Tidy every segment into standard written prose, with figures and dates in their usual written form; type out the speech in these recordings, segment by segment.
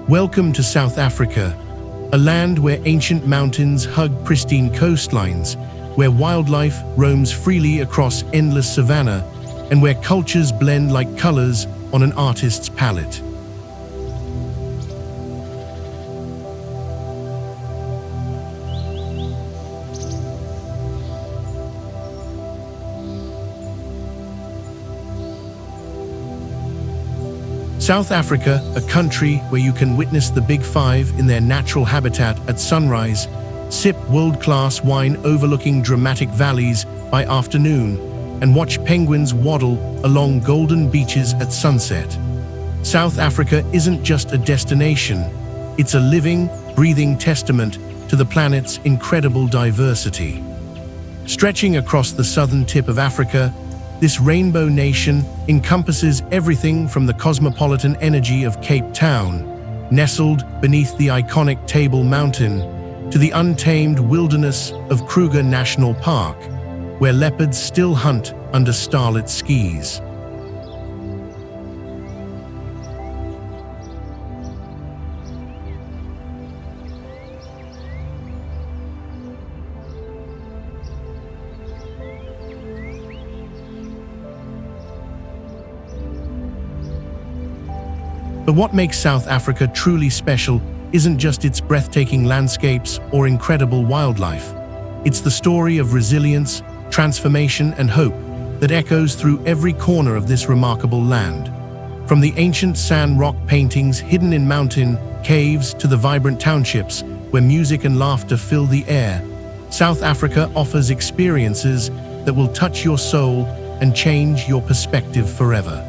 Welcome to South Africa, a land where ancient mountains hug pristine coastlines, where wildlife roams freely across endless savanna, and where cultures blend like colors on an artist's palette. South Africa, a country where you can witness the Big Five in their natural habitat at sunrise, sip world-class wine overlooking dramatic valleys by afternoon, and watch penguins waddle along golden beaches at sunset. South Africa isn't just a destination, it's a living, breathing testament to the planet's incredible diversity. Stretching across the southern tip of Africa, this rainbow nation encompasses everything from the cosmopolitan energy of Cape Town, nestled beneath the iconic Table Mountain, to the untamed wilderness of Kruger National Park, where leopards still hunt under starlit skies. But what makes South Africa truly special isn't just its breathtaking landscapes or incredible wildlife. It's the story of resilience, transformation, and hope that echoes through every corner of this remarkable land. From the ancient sand rock paintings hidden in mountain caves to the vibrant townships where music and laughter fill the air, South Africa offers experiences that will touch your soul and change your perspective forever.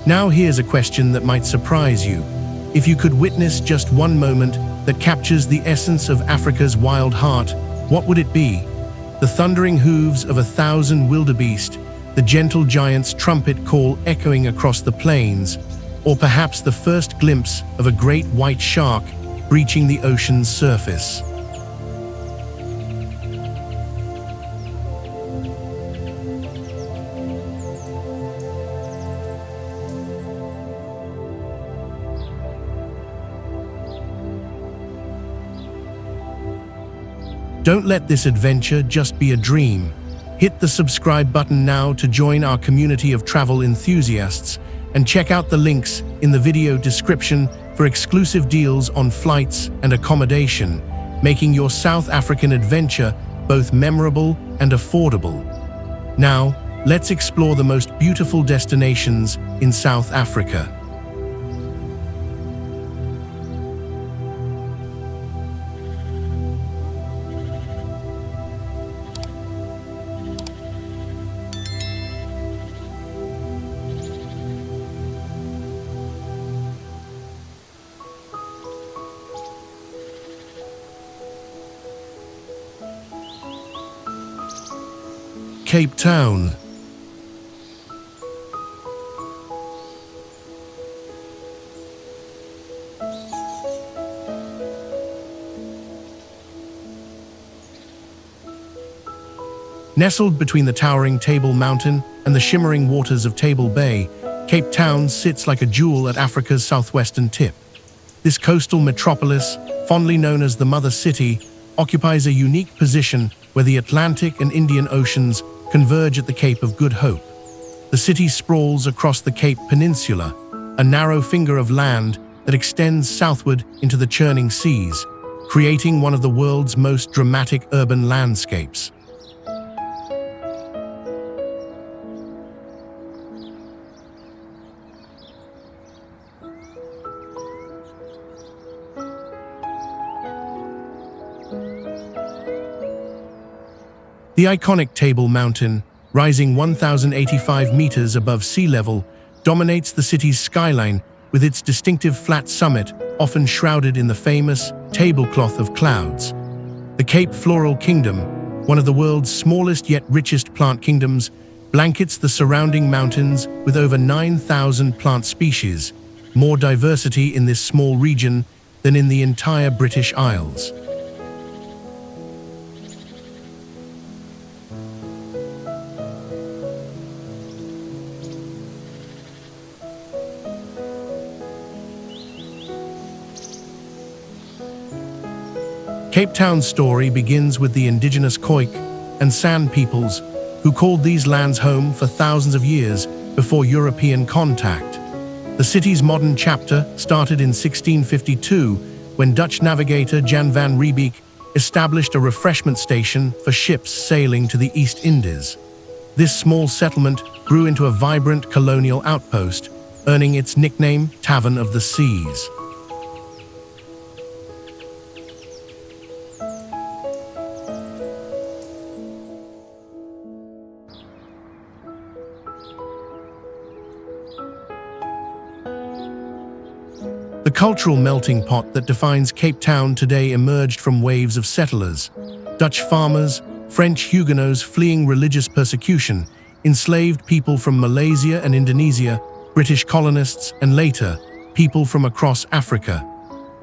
Now here's a question that might surprise you. If you could witness just one moment that captures the essence of Africa's wild heart, what would it be? The thundering hooves of 1,000 wildebeest, the gentle giant's trumpet call echoing across the plains, or perhaps the first glimpse of a great white shark breaching the ocean's surface. Don't let this adventure just be a dream. Hit the subscribe button now to join our community of travel enthusiasts, and check out the links in the video description for exclusive deals on flights and accommodation, making your South African adventure both memorable and affordable. Now, let's explore the most beautiful destinations in South Africa. Cape Town. Nestled between the towering Table Mountain and the shimmering waters of Table Bay, Cape Town sits like a jewel at Africa's southwestern tip. This coastal metropolis, fondly known as the Mother City, occupies a unique position where the Atlantic and Indian Oceans converge at the Cape of Good Hope. The city sprawls across the Cape Peninsula, a narrow finger of land that extends southward into the churning seas, creating one of the world's most dramatic urban landscapes. The iconic Table Mountain, rising 1,085 meters above sea level, dominates the city's skyline with its distinctive flat summit often shrouded in the famous tablecloth of clouds. The Cape Floral Kingdom, one of the world's smallest yet richest plant kingdoms, blankets the surrounding mountains with over 9,000 plant species, more diversity in this small region than in the entire British Isles. Cape Town's story begins with the indigenous Khoic and San peoples who called these lands home for thousands of years before European contact. The city's modern chapter started in 1652 when Dutch navigator Jan van Riebeeck established a refreshment station for ships sailing to the East Indies. This small settlement grew into a vibrant colonial outpost, earning its nickname Tavern of the Seas. The cultural melting pot that defines Cape Town today emerged from waves of settlers. Dutch farmers, French Huguenots fleeing religious persecution, enslaved people from Malaysia and Indonesia, British colonists, and later, people from across Africa.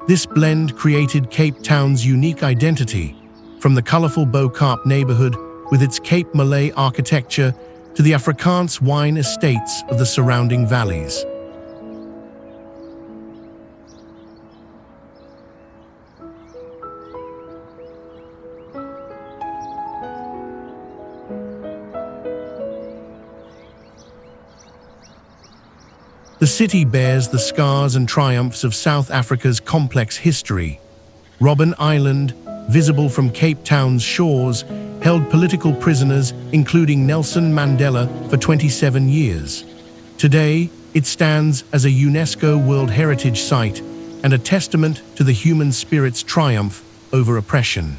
This blend created Cape Town's unique identity, from the colorful Bo-Kaap neighborhood with its Cape Malay architecture to the Afrikaans wine estates of the surrounding valleys. The city bears the scars and triumphs of South Africa's complex history. Robben Island, visible from Cape Town's shores, held political prisoners, including Nelson Mandela, for 27 years. Today, it stands as a UNESCO World Heritage Site and a testament to the human spirit's triumph over oppression.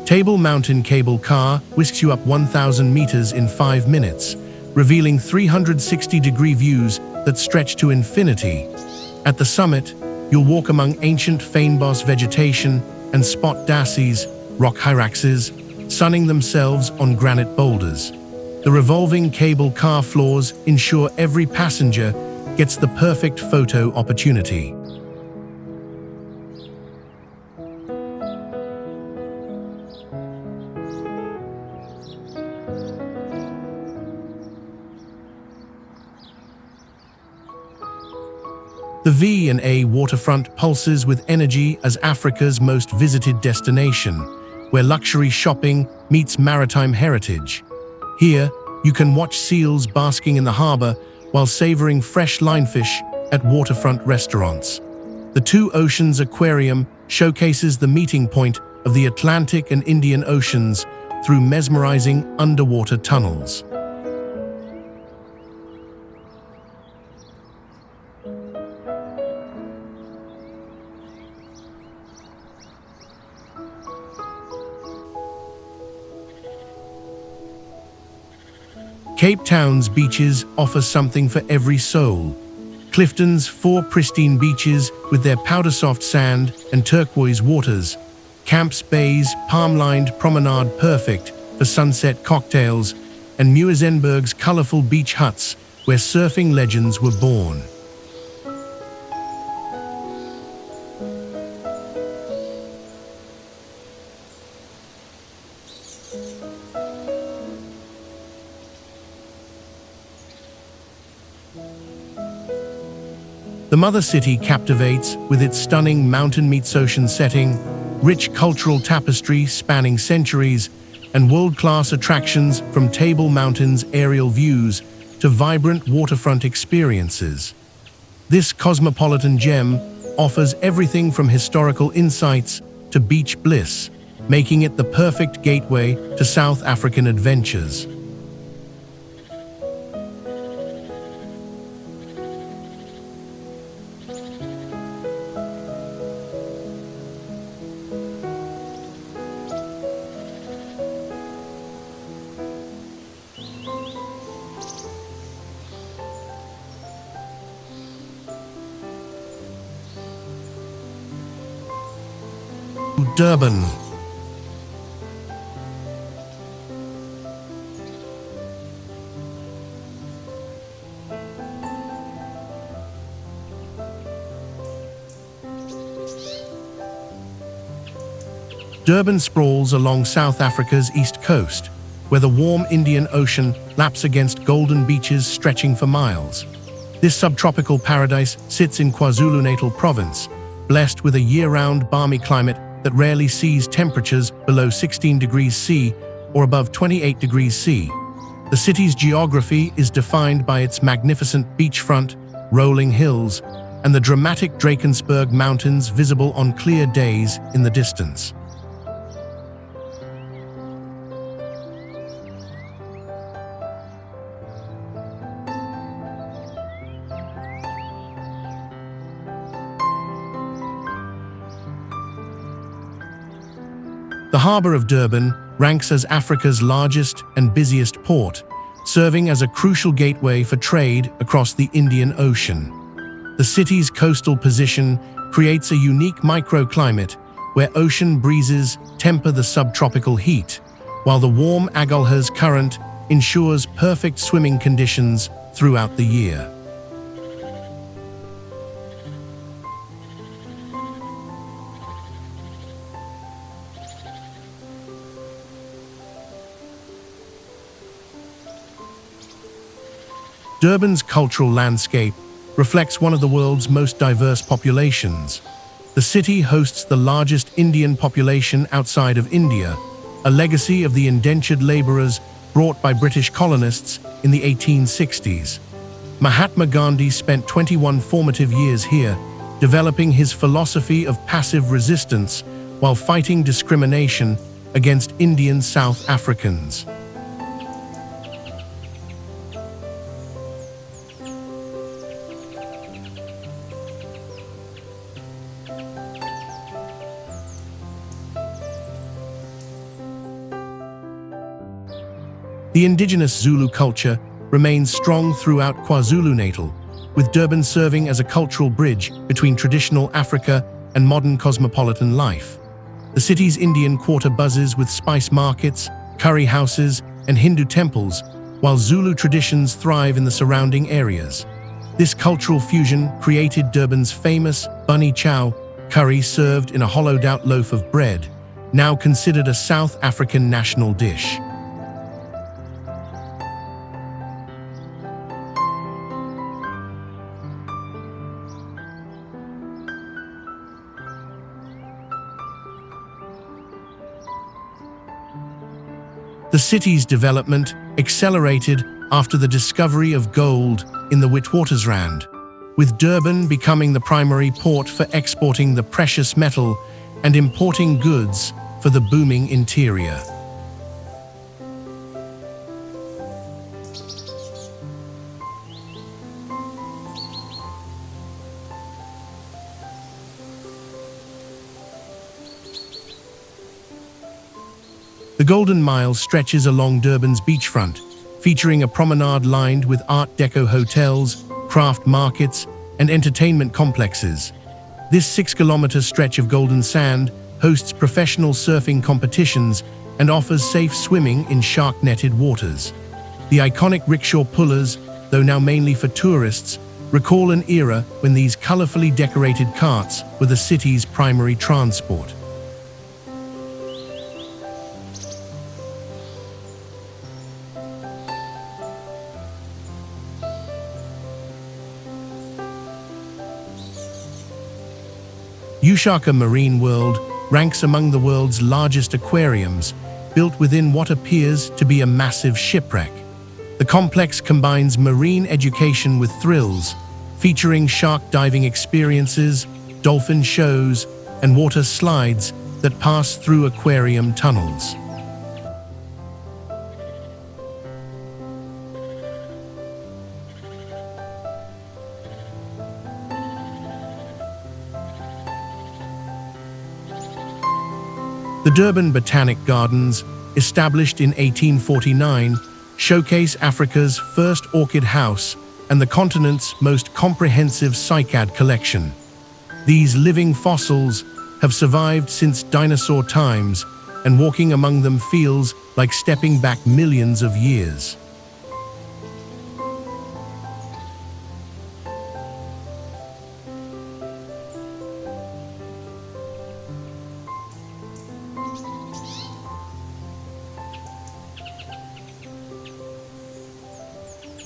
Table Mountain Cable Car whisks you up 1,000 meters in 5 minutes, revealing 360-degree views that stretch to infinity. At the summit, you'll walk among ancient fynbos vegetation and spot dassies, rock hyraxes, sunning themselves on granite boulders. The revolving cable car floors ensure every passenger gets the perfect photo opportunity. The V&A waterfront pulses with energy as Africa's most visited destination, where luxury shopping meets maritime heritage. Here, you can watch seals basking in the harbor while savoring fresh lionfish at waterfront restaurants. The Two Oceans Aquarium showcases the meeting point of the Atlantic and Indian Oceans through mesmerizing underwater tunnels. Cape Town's beaches offer something for every soul. Clifton's 4 pristine beaches with their powder-soft sand and turquoise waters. Camps Bay's palm-lined promenade perfect for sunset cocktails. And Muizenberg's colorful beach huts where surfing legends were born. The mother city captivates with its stunning mountain-meets-ocean setting, rich cultural tapestry spanning centuries, and world-class attractions from Table Mountain's aerial views to vibrant waterfront experiences. This cosmopolitan gem offers everything from historical insights to beach bliss, making it the perfect gateway to South African adventures. Durban. Durban sprawls along South Africa's east coast, where the warm Indian Ocean laps against golden beaches stretching for miles. This subtropical paradise sits in KwaZulu-Natal province, blessed with a year-round balmy climate that rarely sees temperatures below 16 degrees C or above 28 degrees C. The city's geography is defined by its magnificent beachfront, rolling hills, and the dramatic Drakensberg Mountains visible on clear days in the distance. The harbour of Durban ranks as Africa's largest and busiest port, serving as a crucial gateway for trade across the Indian Ocean. The city's coastal position creates a unique microclimate where ocean breezes temper the subtropical heat, while the warm Agulhas current ensures perfect swimming conditions throughout the year. Durban's cultural landscape reflects one of the world's most diverse populations. The city hosts the largest Indian population outside of India, a legacy of the indentured laborers brought by British colonists in the 1860s. Mahatma Gandhi spent 21 formative years here, developing his philosophy of passive resistance while fighting discrimination against Indian South Africans. The indigenous Zulu culture remains strong throughout KwaZulu-Natal, with Durban serving as a cultural bridge between traditional Africa and modern cosmopolitan life. The city's Indian quarter buzzes with spice markets, curry houses, and Hindu temples, while Zulu traditions thrive in the surrounding areas. This cultural fusion created Durban's famous bunny chow curry served in a hollowed-out loaf of bread, now considered a South African national dish. The city's development accelerated after the discovery of gold in the Witwatersrand, with Durban becoming the primary port for exporting the precious metal and importing goods for the booming interior. The Golden Mile stretches along Durban's beachfront, featuring a promenade lined with Art Deco hotels, craft markets, and entertainment complexes. This 6-kilometer stretch of golden sand hosts professional surfing competitions and offers safe swimming in shark-netted waters. The iconic rickshaw pullers, though now mainly for tourists, recall an era when these colorfully decorated carts were the city's primary transport. Ushaka Marine World ranks among the world's largest aquariums, built within what appears to be a massive shipwreck. The complex combines marine education with thrills, featuring shark diving experiences, dolphin shows, and water slides that pass through aquarium tunnels. The Durban Botanic Gardens, established in 1849, showcase Africa's first orchid house and the continent's most comprehensive cycad collection. These living fossils have survived since dinosaur times, and walking among them feels like stepping back millions of years.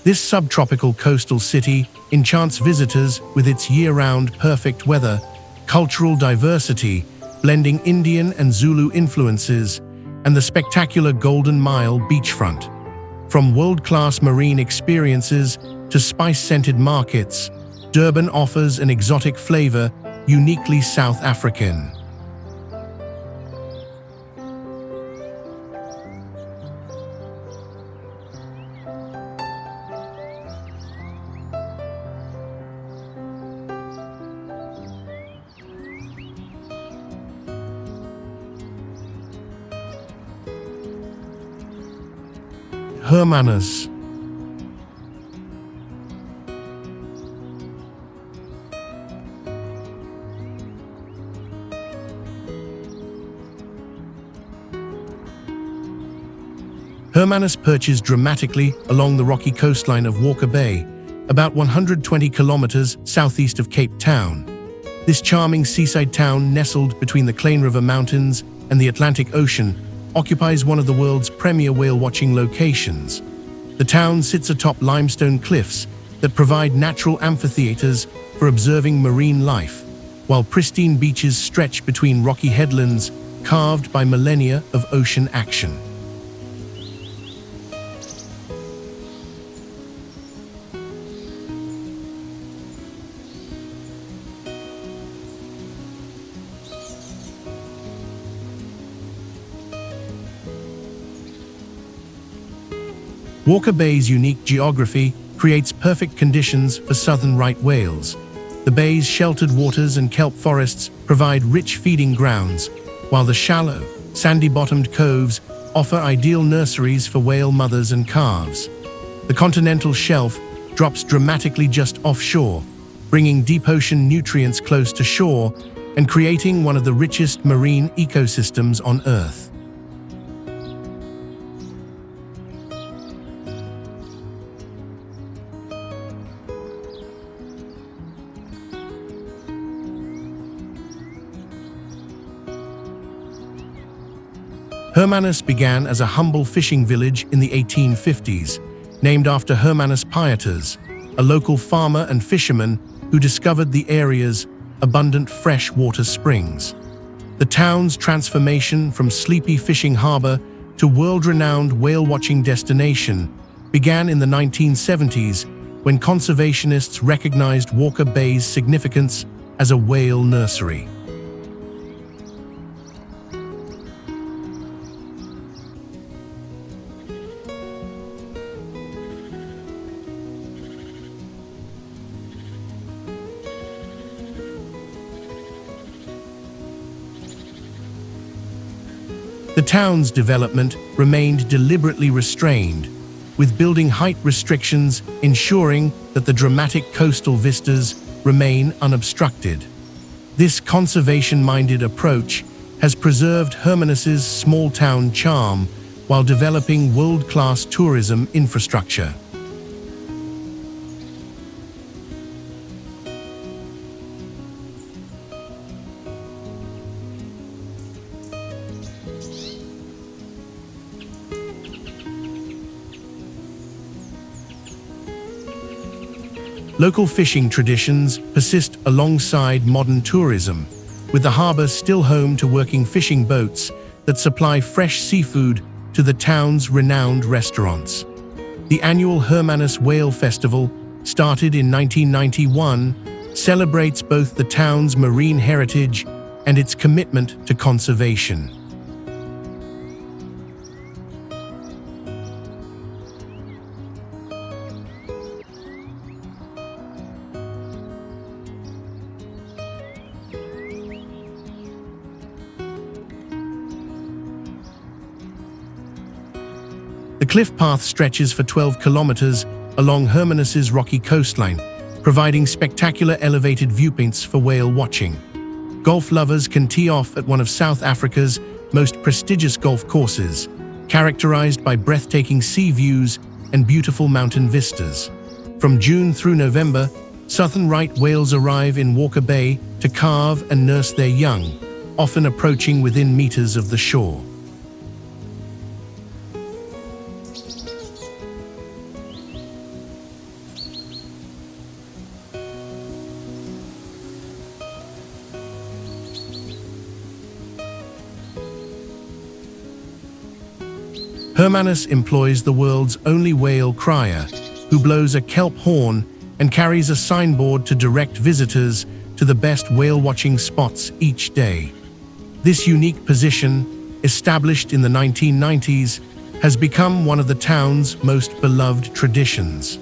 This subtropical coastal city enchants visitors with its year-round perfect weather, cultural diversity, blending Indian and Zulu influences, and the spectacular Golden Mile beachfront. From world-class marine experiences to spice-scented markets, Durban offers an exotic flavor uniquely South African. Hermanus. Hermanus perches dramatically along the rocky coastline of Walker Bay, about 120 kilometers southeast of Cape Town. This charming seaside town, nestled between the Klein River Mountains and the Atlantic Ocean, occupies one of the world's premier whale-watching locations. The town sits atop limestone cliffs that provide natural amphitheaters for observing marine life, while pristine beaches stretch between rocky headlands carved by millennia of ocean action. Walker Bay's unique geography creates perfect conditions for southern right whales. The bay's sheltered waters and kelp forests provide rich feeding grounds, while the shallow, sandy-bottomed coves offer ideal nurseries for whale mothers and calves. The continental shelf drops dramatically just offshore, bringing deep ocean nutrients close to shore and creating one of the richest marine ecosystems on Earth. Hermanus began as a humble fishing village in the 1850s, named after Hermanus Pieters, a local farmer and fisherman who discovered the area's abundant freshwater springs. The town's transformation from sleepy fishing harbor to world-renowned whale-watching destination began in the 1970s when conservationists recognized Walker Bay's significance as a whale nursery. The town's development remained deliberately restrained, with building height restrictions ensuring that the dramatic coastal vistas remain unobstructed. This conservation-minded approach has preserved Hermanus's small-town charm while developing world-class tourism infrastructure. Local fishing traditions persist alongside modern tourism, with the harbor still home to working fishing boats that supply fresh seafood to the town's renowned restaurants. The annual Hermanus Whale Festival, started in 1991, celebrates both the town's marine heritage and its commitment to conservation. The cliff path stretches for 12 kilometers along Hermanus's rocky coastline, providing spectacular elevated viewpoints for whale watching. golf lovers can tee off at one of South Africa's most prestigious golf courses, characterized by breathtaking sea views and beautiful mountain vistas. From June through November, southern right whales arrive in Walker Bay to calve and nurse their young, often approaching within meters of the shore. Hermanus employs the world's only whale crier, who blows a kelp horn and carries a signboard to direct visitors to the best whale-watching spots each day. This unique position, established in the 1990s, has become one of the town's most beloved traditions.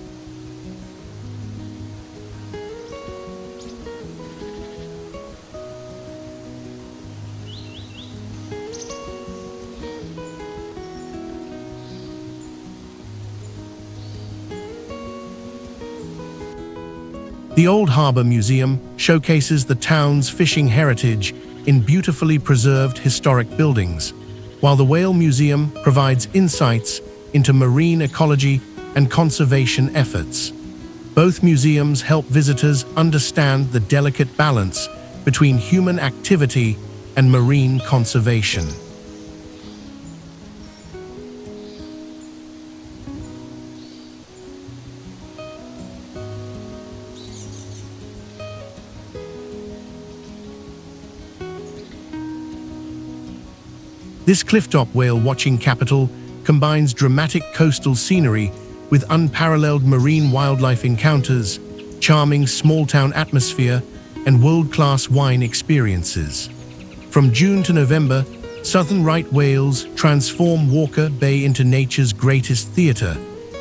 The Old Harbour Museum showcases the town's fishing heritage in beautifully preserved historic buildings, while the Whale Museum provides insights into marine ecology and conservation efforts. Both museums help visitors understand the delicate balance between human activity and marine conservation. This clifftop whale-watching capital combines dramatic coastal scenery with unparalleled marine wildlife encounters, charming small-town atmosphere, and world-class wine experiences. From June to November, southern right whales transform Walker Bay into nature's greatest theater,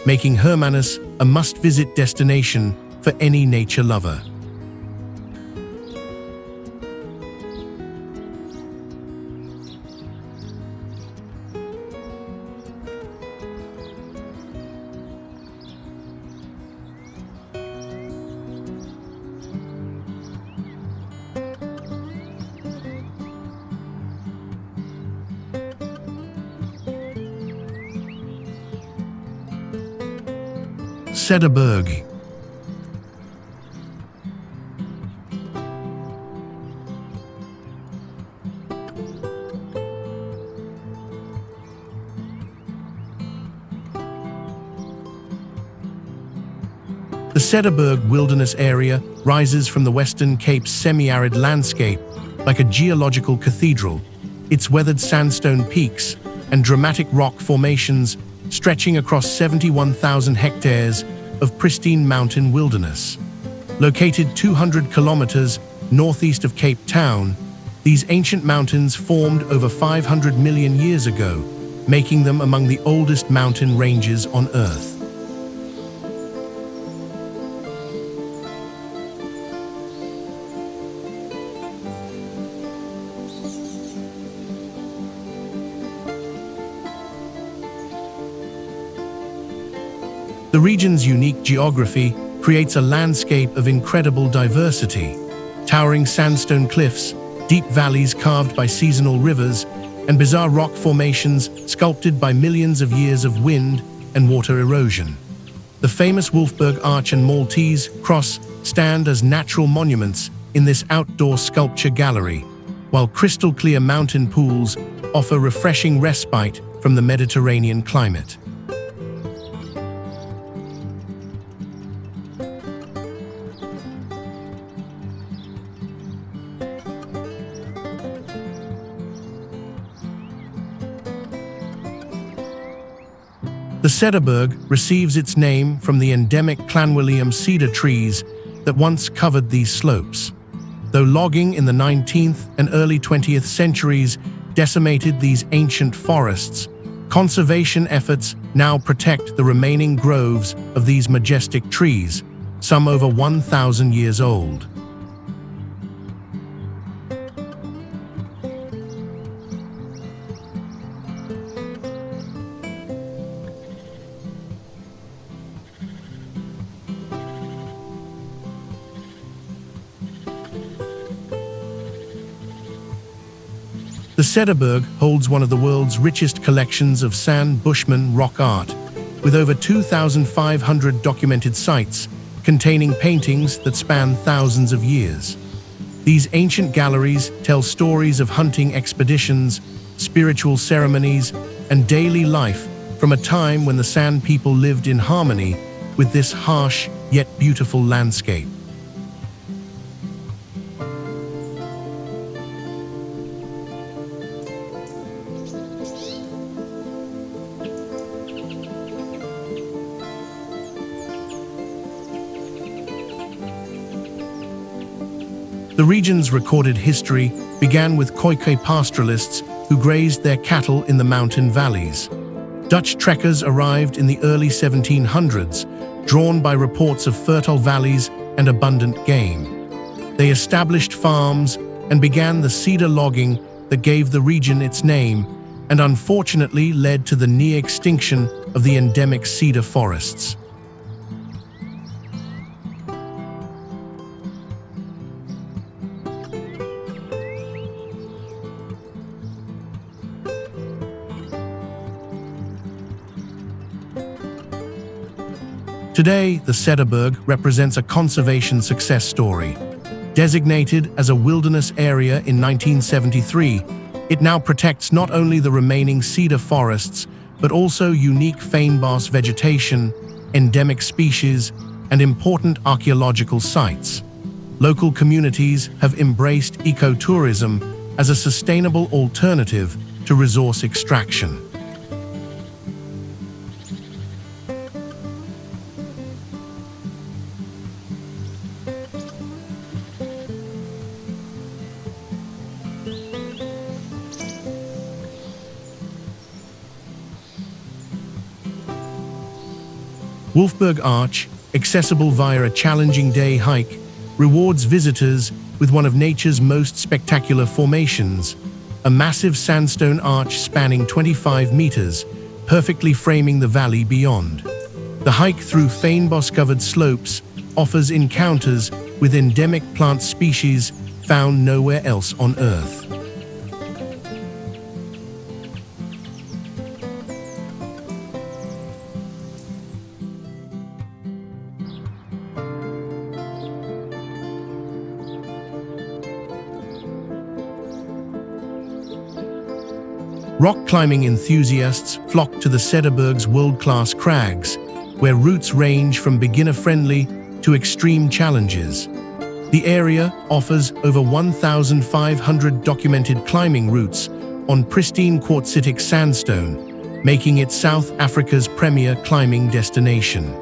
making Hermanus a must-visit destination for any nature lover. Cederberg. The Cederberg wilderness area rises from the Western Cape's semi-arid landscape like a geological cathedral, its weathered sandstone peaks and dramatic rock formations stretching across 71,000 hectares of pristine mountain wilderness. Located 200 kilometers northeast of Cape Town, these ancient mountains formed over 500 million years ago, making them among the oldest mountain ranges on Earth. The region's unique geography creates a landscape of incredible diversity. Towering sandstone cliffs, deep valleys carved by seasonal rivers, and bizarre rock formations sculpted by millions of years of wind and water erosion. The famous Wolfberg Arch and Maltese Cross stand as natural monuments in this outdoor sculpture gallery, while crystal-clear mountain pools offer refreshing respite from the Mediterranean climate. The Cederberg receives its name from the endemic Clanwilliam cedar trees that once covered these slopes. Though logging in the 19th and early 20th centuries decimated these ancient forests, conservation efforts now protect the remaining groves of these majestic trees, some over 1,000 years old. The Cederberg holds one of the world's richest collections of sand Bushman rock art, with over 2,500 documented sites containing paintings that span thousands of years. These ancient galleries tell stories of hunting expeditions, spiritual ceremonies, and daily life from a time when the Sand people lived in harmony with this harsh yet beautiful landscape. The region's recorded history began with Khoikhoi pastoralists who grazed their cattle in the mountain valleys. Dutch trekkers arrived in the early 1700s, drawn by reports of fertile valleys and abundant game. They established farms and began the cedar logging that gave the region its name and unfortunately led to the near extinction of the endemic cedar forests. Today, the Cederberg represents a conservation success story. Designated as a wilderness area in 1973, it now protects not only the remaining cedar forests, but also unique fynbos vegetation, endemic species, and important archaeological sites. Local communities have embraced ecotourism as a sustainable alternative to resource extraction. Wolfberg Arch, accessible via a challenging day hike, rewards visitors with one of nature's most spectacular formations, a massive sandstone arch spanning 25 meters, perfectly framing the valley beyond. The hike through fynbos-covered slopes offers encounters with endemic plant species found nowhere else on Earth. Rock climbing enthusiasts flock to the Cederberg's world-class crags, where routes range from beginner-friendly to extreme challenges. The area offers over 1,500 documented climbing routes on pristine quartzitic sandstone, making it South Africa's premier climbing destination.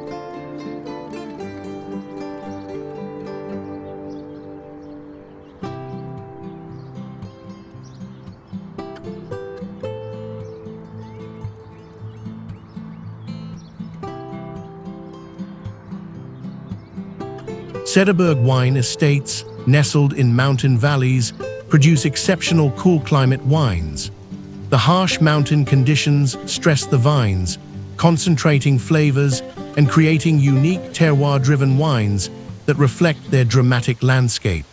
Cederberg wine estates, nestled in mountain valleys, produce exceptional cool climate wines. The harsh mountain conditions stress the vines, concentrating flavors and creating unique terroir-driven wines that reflect their dramatic landscape.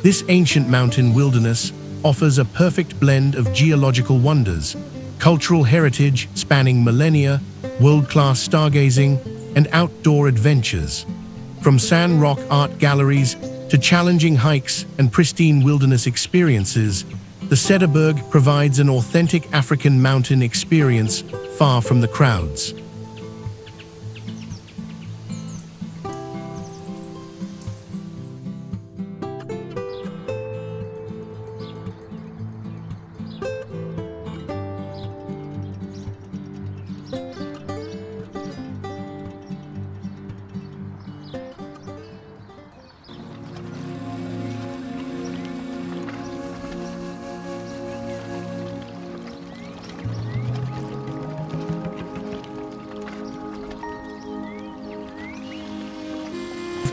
This ancient mountain wilderness offers a perfect blend of geological wonders, cultural heritage spanning millennia, world-class stargazing, and outdoor adventures. From sand rock art galleries to challenging hikes and pristine wilderness experiences, the Cederberg provides an authentic African mountain experience far from the crowds.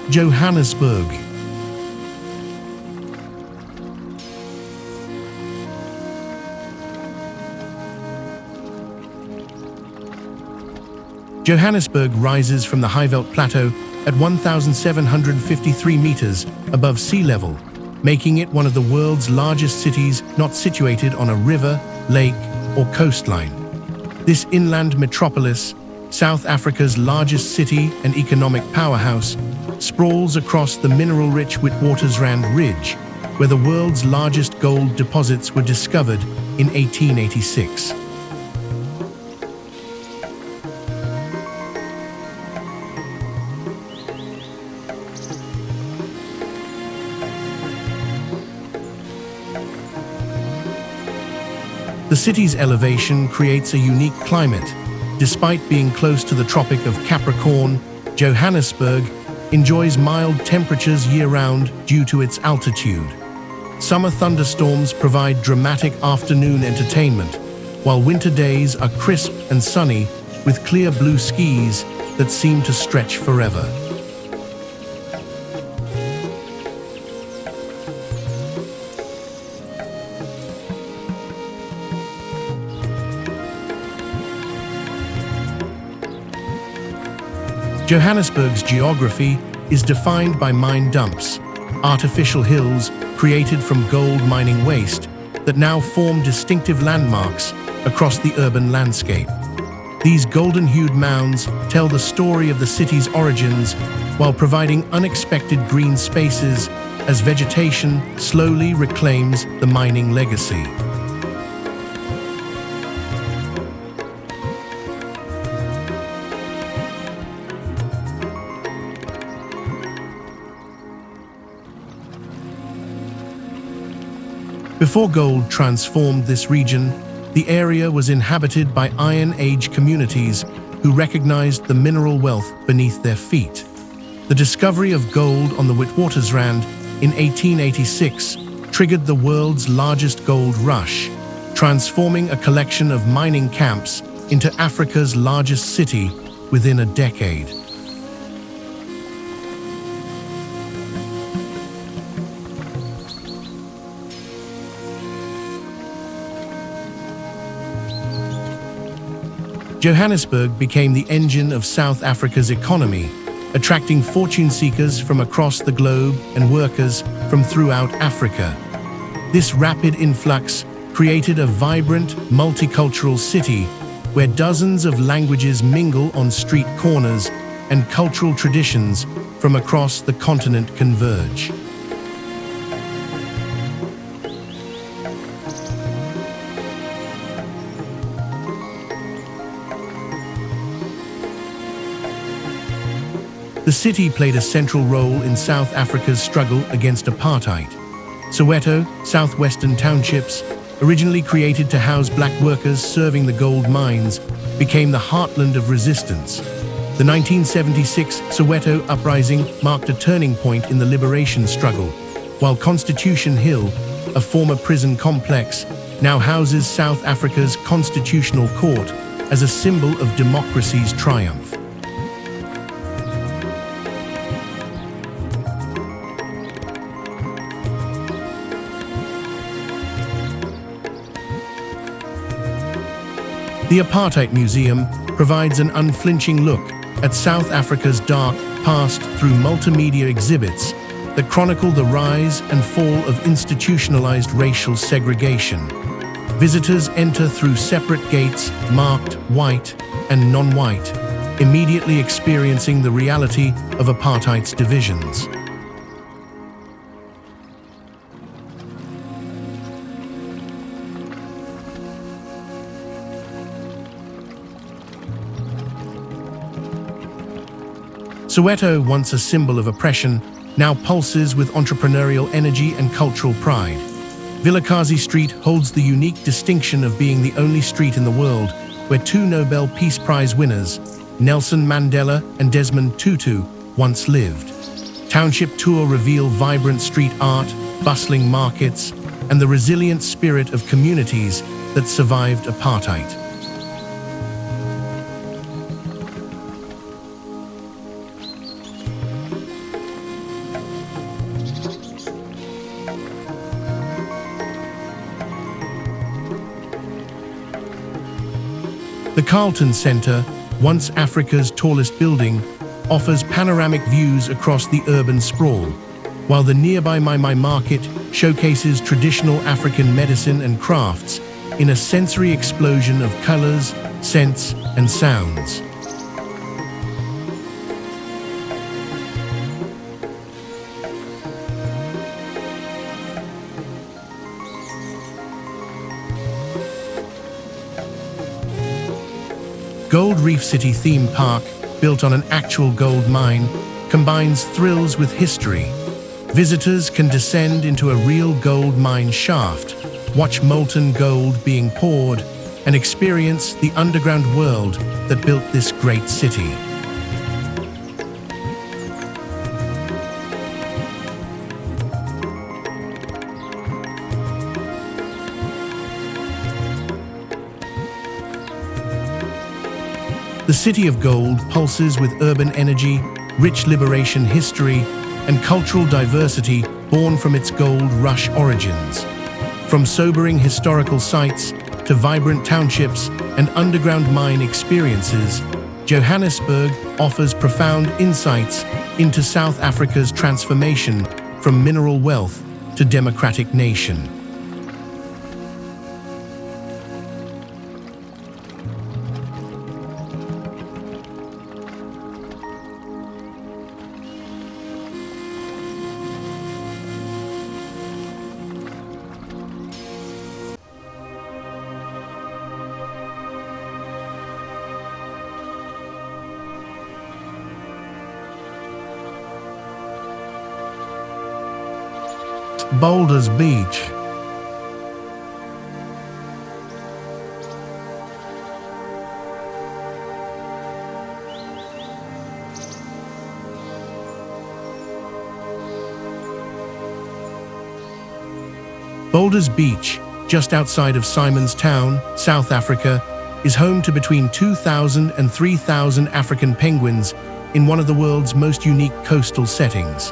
Johannesburg. Johannesburg rises from the Highveld Plateau at 1,753 meters above sea level, making it one of the world's largest cities not situated on a river, lake, or coastline. This inland metropolis, South Africa's largest city and economic powerhouse, sprawls across the mineral-rich Witwatersrand Ridge, where the world's largest gold deposits were discovered in 1886. The city's elevation creates a unique climate. Despite being close to the Tropic of Capricorn, Johannesburg enjoys mild temperatures year-round due to its altitude. Summer thunderstorms provide dramatic afternoon entertainment, while winter days are crisp and sunny with clear blue skies that seem to stretch forever. Johannesburg's geography is defined by mine dumps, artificial hills created from gold mining waste that now form distinctive landmarks across the urban landscape. These golden-hued mounds tell the story of the city's origins while providing unexpected green spaces as vegetation slowly reclaims the mining legacy. Before gold transformed this region, the area was inhabited by Iron Age communities who recognized the mineral wealth beneath their feet. The discovery of gold on the Witwatersrand in 1886 triggered the world's largest gold rush, transforming a collection of mining camps into Africa's largest city within a decade. Johannesburg became the engine of South Africa's economy, attracting fortune seekers from across the globe and workers from throughout Africa. This rapid influx created a vibrant, multicultural city where dozens of languages mingle on street corners and cultural traditions from across the continent converge. The city played a central role in South Africa's struggle against apartheid. Soweto, southwestern townships, originally created to house black workers serving the gold mines, became the heartland of resistance. The 1976 Soweto uprising marked a turning point in the liberation struggle, while Constitution Hill, a former prison complex, now houses South Africa's constitutional court as a symbol of democracy's triumph. The Apartheid Museum provides an unflinching look at South Africa's dark past through multimedia exhibits that chronicle the rise and fall of institutionalized racial segregation. Visitors enter through separate gates marked white and non-white, immediately experiencing the reality of apartheid's divisions. Soweto, once a symbol of oppression, now pulses with entrepreneurial energy and cultural pride. Vilakazi Street holds the unique distinction of being the only street in the world where two Nobel Peace Prize winners, Nelson Mandela and Desmond Tutu, once lived. Township tour reveal vibrant street art, bustling markets, and the resilient spirit of communities that survived apartheid. The Carlton Centre, once Africa's tallest building, offers panoramic views across the urban sprawl, while the nearby Mai Market showcases traditional African medicine and crafts in a sensory explosion of colors, scents, and sounds. Gold Reef City Theme Park, built on an actual gold mine, combines thrills with history. Visitors can descend into a real gold mine shaft, watch molten gold being poured, and experience the underground world that built this great city. The City of Gold pulses with urban energy, rich liberation history, and cultural diversity born from its gold rush origins. From sobering historical sites to vibrant townships and underground mine experiences, Johannesburg offers profound insights into South Africa's transformation from mineral wealth to democratic nation. Boulders Beach. Boulders Beach, just outside of Simonstown, South Africa, is home to between 2,000 and 3,000 African penguins in one of the world's most unique coastal settings.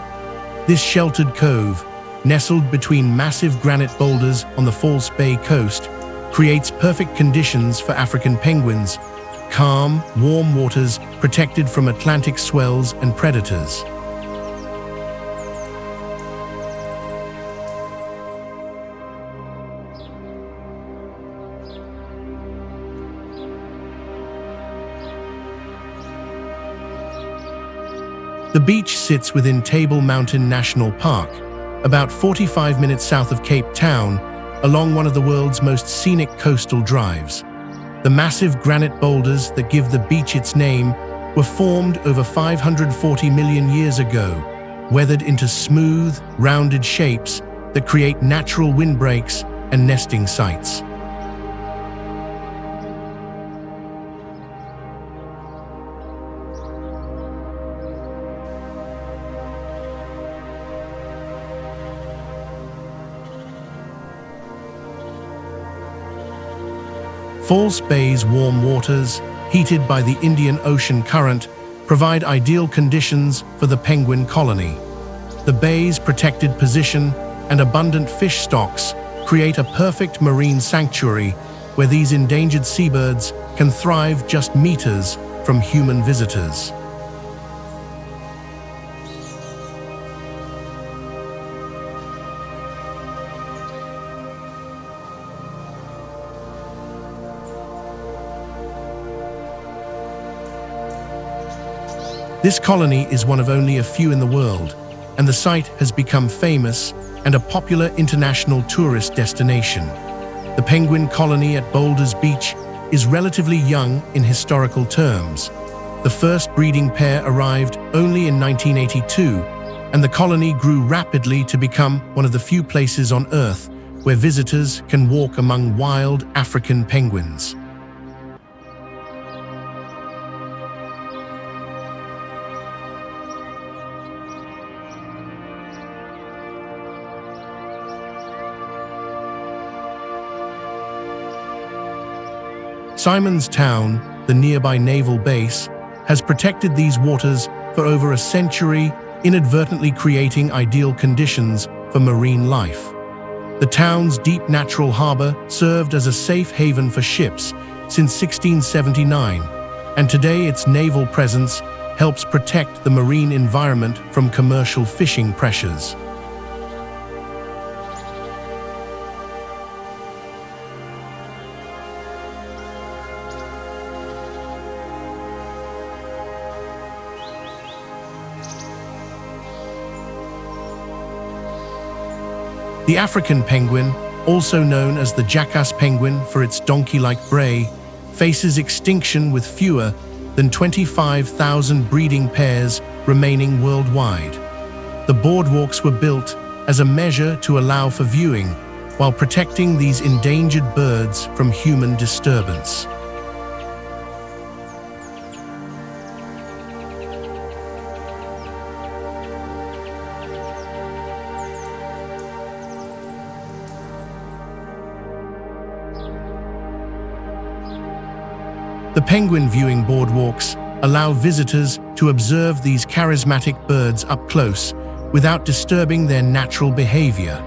This sheltered cove, nestled between massive granite boulders on the False Bay coast, creates perfect conditions for African penguins, calm, warm waters protected from Atlantic swells and predators. The beach sits within Table Mountain National Park, about 45 minutes south of Cape Town, along one of the world's most scenic coastal drives. The massive granite boulders that give the beach its name were formed over 540 million years ago, weathered into smooth, rounded shapes that create natural windbreaks and nesting sites. False Bay's warm waters, heated by the Indian Ocean current, provide ideal conditions for the penguin colony. The bay's protected position and abundant fish stocks create a perfect marine sanctuary where these endangered seabirds can thrive just meters from human visitors. This colony is one of only a few in the world, and the site has become famous and a popular international tourist destination. The penguin colony at Boulders Beach is relatively young in historical terms. The first breeding pair arrived only in 1982, and the colony grew rapidly to become one of the few places on Earth where visitors can walk among wild African penguins. Simonstown, the nearby naval base, has protected these waters for over a century, inadvertently creating ideal conditions for marine life. The town's deep natural harbor served as a safe haven for ships since 1679, and today its naval presence helps protect the marine environment from commercial fishing pressures. The African penguin, also known as the jackass penguin for its donkey-like bray, faces extinction with fewer than 25,000 breeding pairs remaining worldwide. The boardwalks were built as a measure to allow for viewing while protecting these endangered birds from human disturbance. The penguin viewing boardwalks allow visitors to observe these charismatic birds up close without disturbing their natural behavior.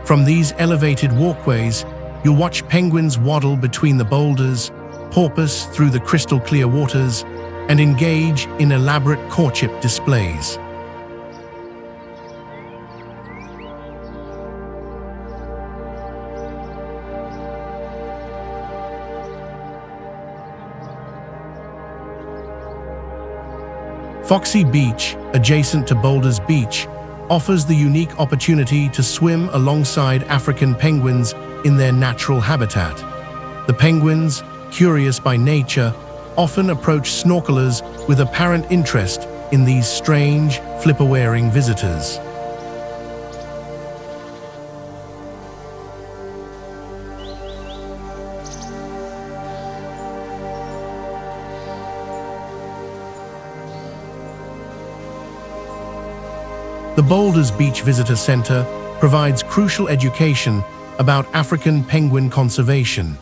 From these elevated walkways, you'll watch penguins waddle between the boulders, porpoise through the crystal-clear waters, and engage in elaborate courtship displays. Foxy Beach, adjacent to Boulders Beach, offers the unique opportunity to swim alongside African penguins in their natural habitat. The penguins, curious by nature, often approach snorkelers with apparent interest in these strange, flipper-wearing visitors. The Boulders Beach Visitor Center provides crucial education about African penguin conservation.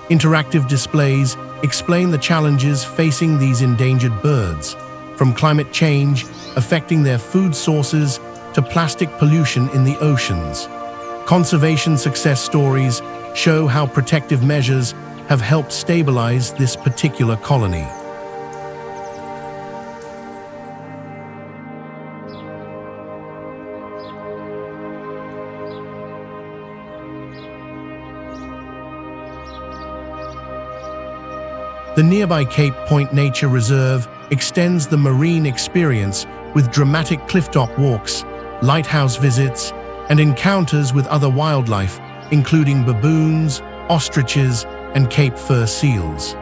Interactive displays explain the challenges facing these endangered birds, from climate change affecting their food sources to plastic pollution in the oceans. Conservation success stories show how protective measures have helped stabilize this particular colony. The nearby Cape Point Nature Reserve extends the marine experience with dramatic clifftop walks, lighthouse visits, and encounters with other wildlife, including baboons, ostriches, and Cape fur seals.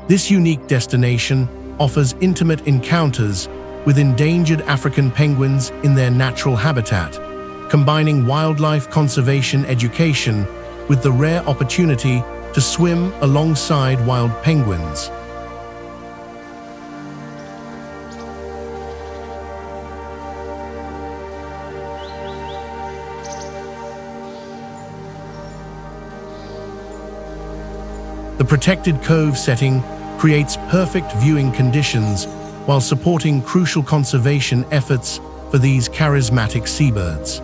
This unique destination offers intimate encounters with endangered African penguins in their natural habitat, combining wildlife conservation education with the rare opportunity to swim alongside wild penguins. The protected cove setting creates perfect viewing conditions while supporting crucial conservation efforts for these charismatic seabirds.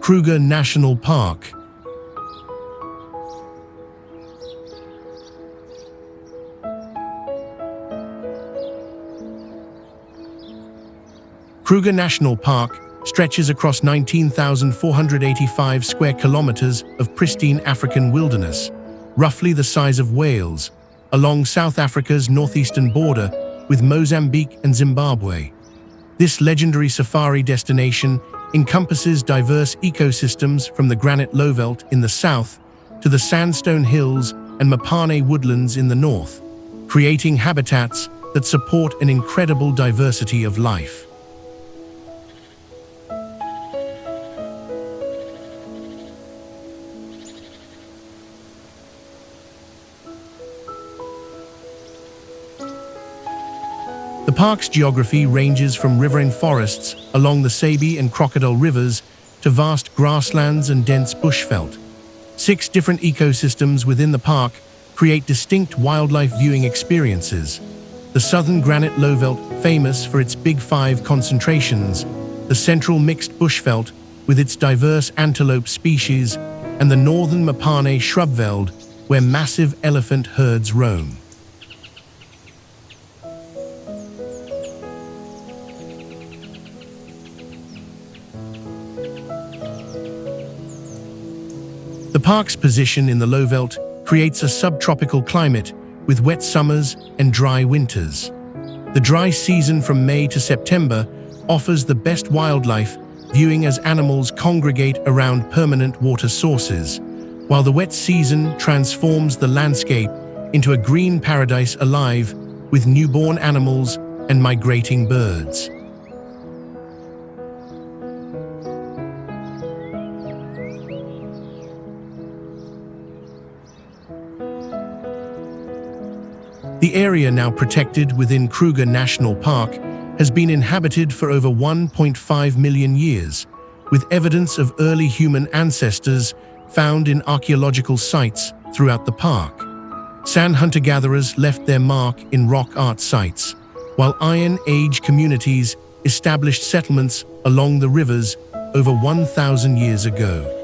Kruger National Park. Kruger National Park stretches across 19,485 square kilometers of pristine African wilderness, roughly the size of Wales, along South Africa's northeastern border with Mozambique and Zimbabwe. This legendary safari destination encompasses diverse ecosystems from the granite lowveld in the south to the sandstone hills and Mopane woodlands in the north, creating habitats that support an incredible diversity of life. The park's geography ranges from riverine forests along the Sabi and Crocodile rivers to vast grasslands and dense bushveld. 6 different ecosystems within the park create distinct wildlife viewing experiences. The southern granite lowveld, famous for its Big Five concentrations, the central mixed bushveld with its diverse antelope species, and the northern Mapane shrubveld, where massive elephant herds roam. The park's position in the lowveld creates a subtropical climate with wet summers and dry winters. The dry season from May to September offers the best wildlife viewing as animals congregate around permanent water sources, while the wet season transforms the landscape into a green paradise alive with newborn animals and migrating birds. The area, now protected within Kruger National Park, has been inhabited for over 1.5 million years, with evidence of early human ancestors found in archaeological sites throughout the park. Sand hunter-gatherers left their mark in rock art sites, while Iron Age communities established settlements along the rivers over 1,000 years ago.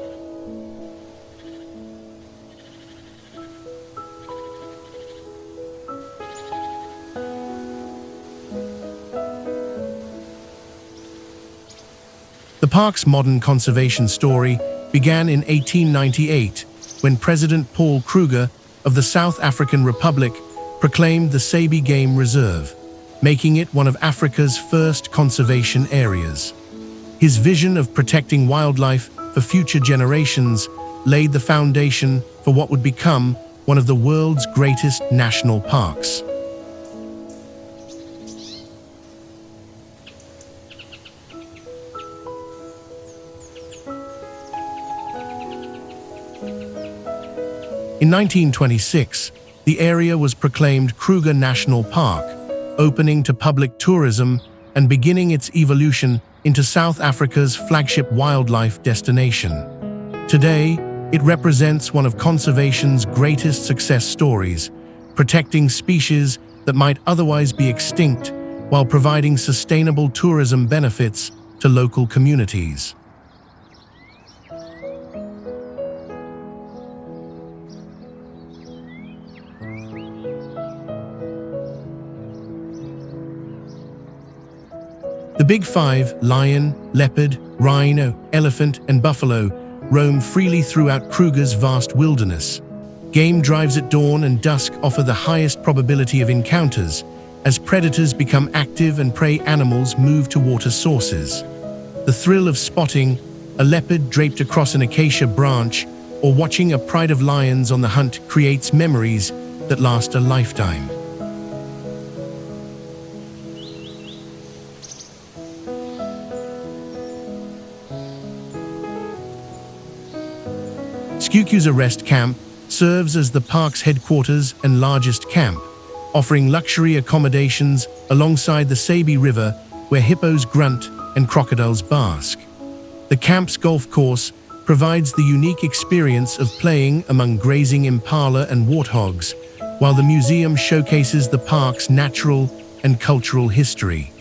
The park's modern conservation story began in 1898, when President Paul Kruger of the South African Republic proclaimed the Sabi Game Reserve, making it one of Africa's first conservation areas. His vision of protecting wildlife for future generations laid the foundation for what would become one of the world's greatest national parks. In 1926, the area was proclaimed Kruger National Park, opening to public tourism and beginning its evolution into South Africa's flagship wildlife destination. Today, it represents one of conservation's greatest success stories, protecting species that might otherwise be extinct while providing sustainable tourism benefits to local communities. The Big Five, lion, leopard, rhino, elephant, and buffalo, roam freely throughout Kruger's vast wilderness. Game drives at dawn and dusk offer the highest probability of encounters, as predators become active and prey animals move to water sources. The thrill of spotting a leopard draped across an acacia branch or watching a pride of lions on the hunt creates memories that last a lifetime. Skukuza Rest Camp serves as the park's headquarters and largest camp, offering luxury accommodations alongside the Sabi River where hippos grunt and crocodiles bask. The camp's golf course provides the unique experience of playing among grazing impala and warthogs, while the museum showcases the park's natural and cultural history.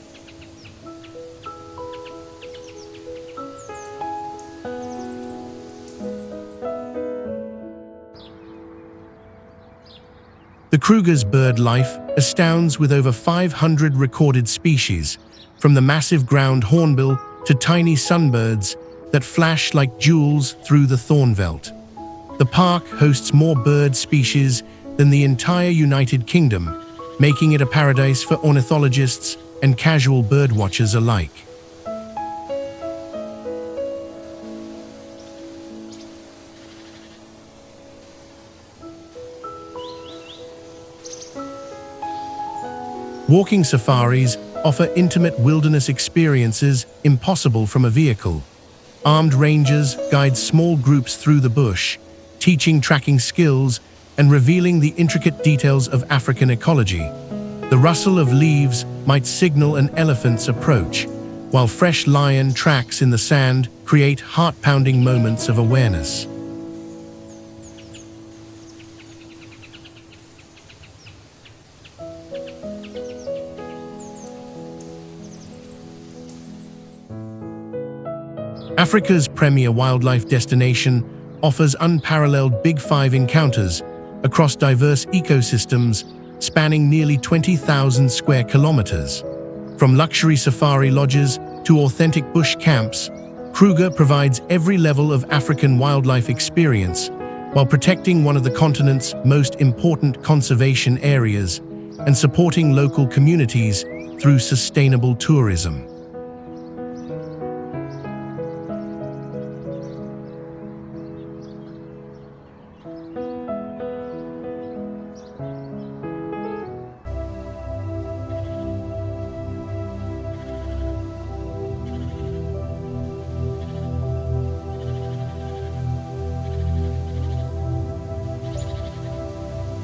The Kruger's bird life astounds with over 500 recorded species, from the massive ground hornbill to tiny sunbirds that flash like jewels through the thornveld. The park hosts more bird species than the entire United Kingdom, making it a paradise for ornithologists and casual birdwatchers alike. Walking safaris offer intimate wilderness experiences impossible from a vehicle. Armed rangers guide small groups through the bush, teaching tracking skills and revealing the intricate details of African ecology. The rustle of leaves might signal an elephant's approach, while fresh lion tracks in the sand create heart-pounding moments of awareness. Africa's premier wildlife destination offers unparalleled Big Five encounters across diverse ecosystems spanning nearly 20,000 square kilometers. From luxury safari lodges to authentic bush camps, Kruger provides every level of African wildlife experience while protecting one of the continent's most important conservation areas and supporting local communities through sustainable tourism.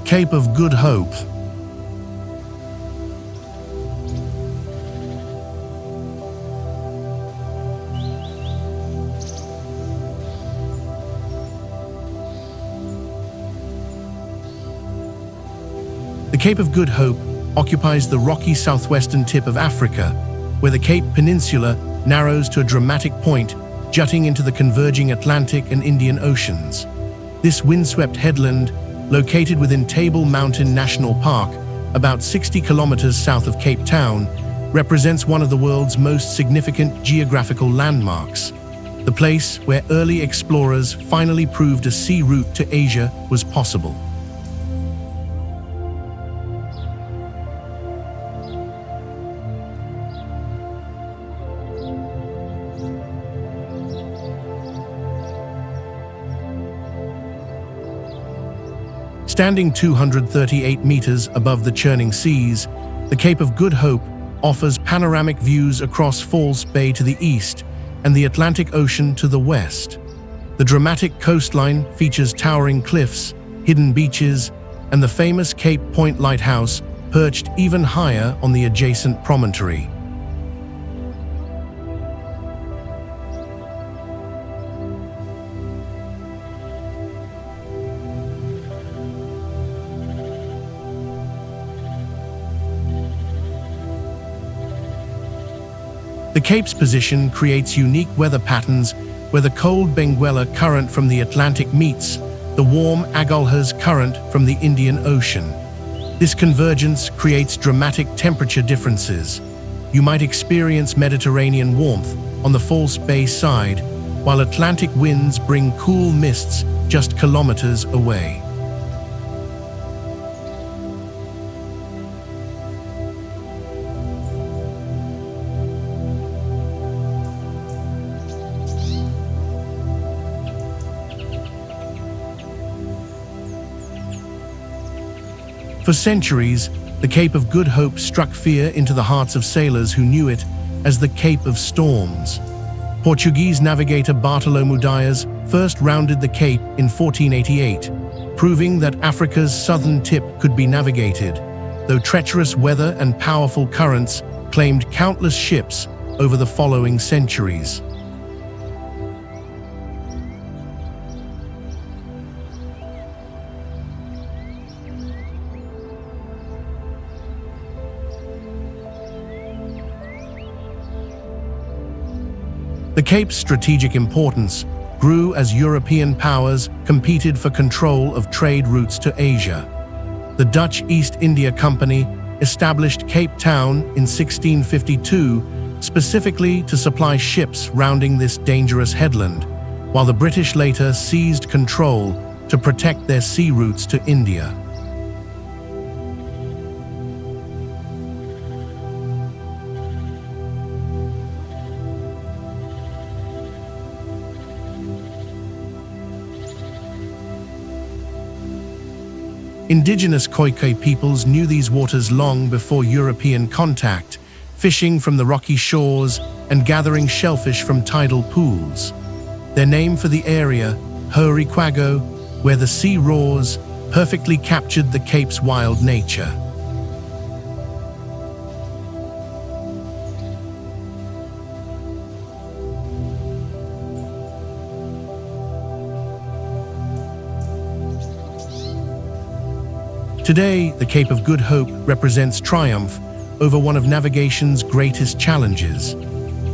Cape of Good Hope. The Cape of Good Hope occupies the rocky southwestern tip of Africa, where the Cape Peninsula narrows to a dramatic point jutting into the converging Atlantic and Indian Oceans. This windswept headland, located within Table Mountain National Park, about 60 kilometers south of Cape Town, represents one of the world's most significant geographical landmarks. The place where early explorers finally proved a sea route to Asia was possible. Standing 238 meters above the churning seas, the Cape of Good Hope offers panoramic views across False Bay to the east and the Atlantic Ocean to the west. The dramatic coastline features towering cliffs, hidden beaches, and the famous Cape Point Lighthouse perched even higher on the adjacent promontory. The Cape's position creates unique weather patterns where the cold Benguela current from the Atlantic meets the warm Agulhas current from the Indian Ocean. This convergence creates dramatic temperature differences. You might experience Mediterranean warmth on the False Bay side, while Atlantic winds bring cool mists just kilometers away. For centuries, the Cape of Good Hope struck fear into the hearts of sailors who knew it as the Cape of Storms. Portuguese navigator Bartolomeu Dias first rounded the Cape in 1488, proving that Africa's southern tip could be navigated, though treacherous weather and powerful currents claimed countless ships over the following centuries. The Cape's strategic importance grew as European powers competed for control of trade routes to Asia. The Dutch East India Company established Cape Town in 1652 specifically to supply ships rounding this dangerous headland, while the British later seized control to protect their sea routes to India. Indigenous Khoikhoi peoples knew these waters long before European contact, fishing from the rocky shores and gathering shellfish from tidal pools. Their name for the area, Ho'orikwago, where the sea roars, perfectly captured the Cape's wild nature. Today, the Cape of Good Hope represents triumph over one of navigation's greatest challenges.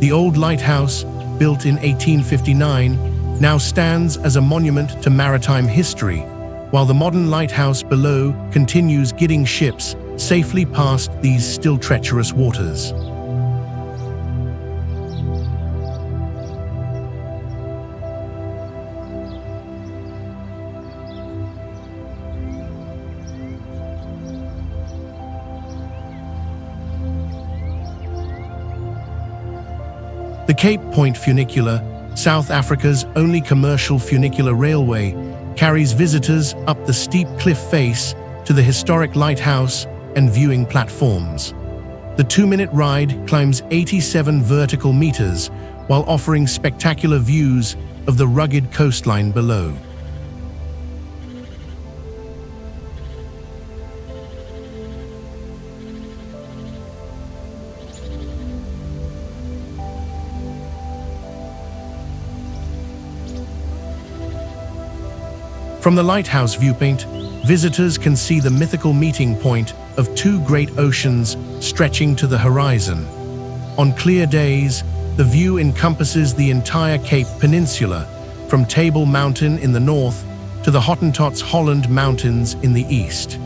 The old lighthouse, built in 1859, now stands as a monument to maritime history, while the modern lighthouse below continues guiding ships safely past these still treacherous waters. The Cape Point Funicular, South Africa's only commercial funicular railway, carries visitors up the steep cliff face to the historic lighthouse and viewing platforms. The 2-minute ride climbs 87 vertical meters while offering spectacular views of the rugged coastline below. From the lighthouse viewpoint, visitors can see the mythical meeting point of two great oceans stretching to the horizon. On clear days, the view encompasses the entire Cape Peninsula, from Table Mountain in the north to the Hottentots Holland Mountains in the east.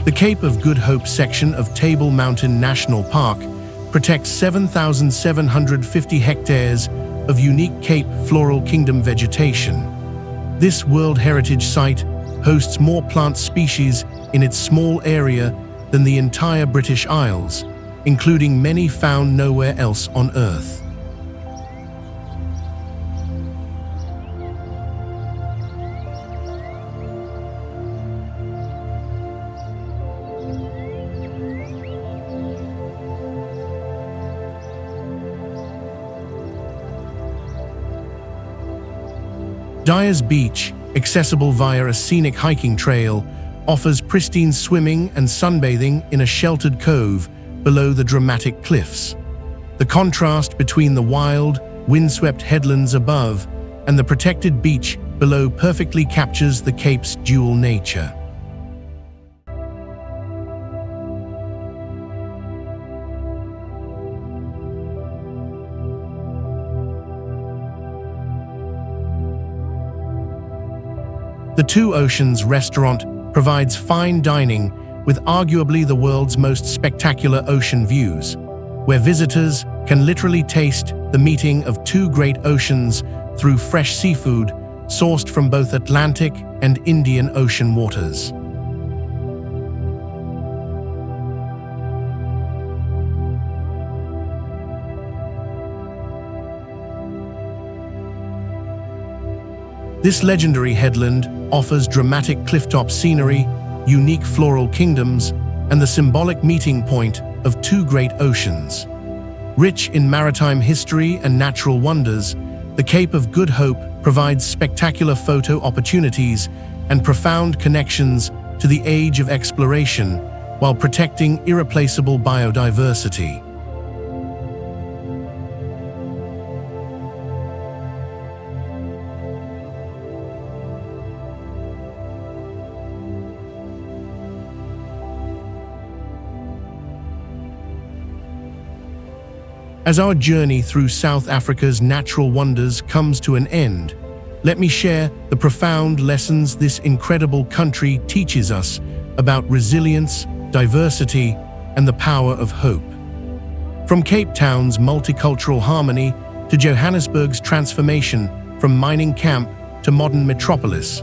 The Cape of Good Hope section of Table Mountain National Park protects 7,750 hectares of unique Cape Floral Kingdom vegetation. This World Heritage Site hosts more plant species in its small area than the entire British Isles, including many found nowhere else on Earth. Dyer's Beach, accessible via a scenic hiking trail, offers pristine swimming and sunbathing in a sheltered cove below the dramatic cliffs. The contrast between the wild, windswept headlands above and the protected beach below perfectly captures the Cape's dual nature. The Two Oceans restaurant provides fine dining with arguably the world's most spectacular ocean views, where visitors can literally taste the meeting of two great oceans through fresh seafood sourced from both Atlantic and Indian Ocean waters. This legendary headland offers dramatic clifftop scenery, unique floral kingdoms, and the symbolic meeting point of two great oceans. Rich in maritime history and natural wonders, the Cape of Good Hope provides spectacular photo opportunities and profound connections to the age of exploration while protecting irreplaceable biodiversity. As our journey through South Africa's natural wonders comes to an end, let me share the profound lessons this incredible country teaches us about resilience, diversity, and the power of hope. From Cape Town's multicultural harmony to Johannesburg's transformation from mining camp to modern metropolis,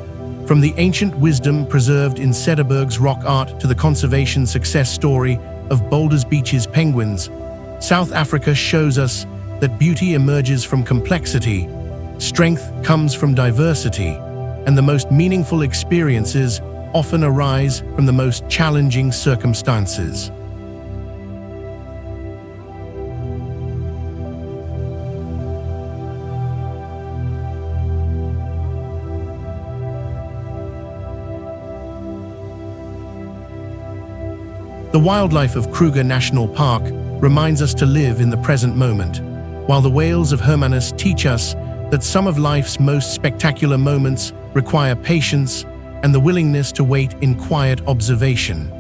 from the ancient wisdom preserved in Cederberg's rock art to the conservation success story of Boulders Beach's penguins, South Africa shows us that beauty emerges from complexity, strength comes from diversity, and the most meaningful experiences often arise from the most challenging circumstances. The wildlife of Kruger National Park reminds us to live in the present moment, while the whales of Hermanus teach us that some of life's most spectacular moments require patience and the willingness to wait in quiet observation.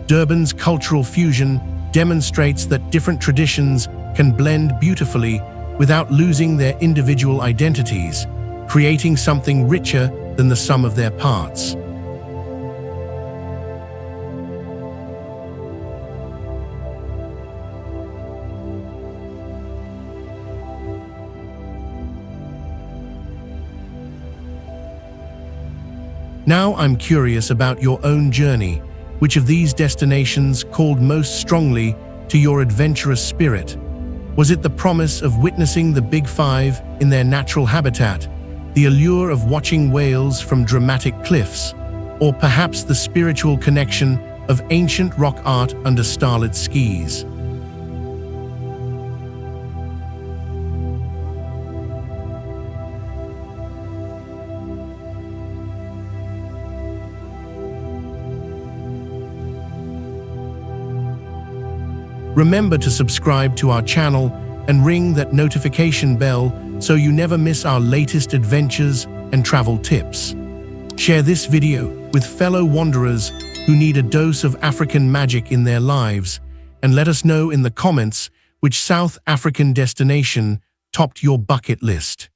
Durban's cultural fusion demonstrates that different traditions can blend beautifully without losing their individual identities, creating something richer than the sum of their parts. Now I'm curious about your own journey. Which of these destinations called most strongly to your adventurous spirit? Was it the promise of witnessing the Big Five in their natural habitat, the allure of watching whales from dramatic cliffs, or perhaps the spiritual connection of ancient rock art under starlit skies? Remember to subscribe to our channel and ring that notification bell so you never miss our latest adventures and travel tips. Share this video with fellow wanderers who need a dose of African magic in their lives, and let us know in the comments which South African destination topped your bucket list.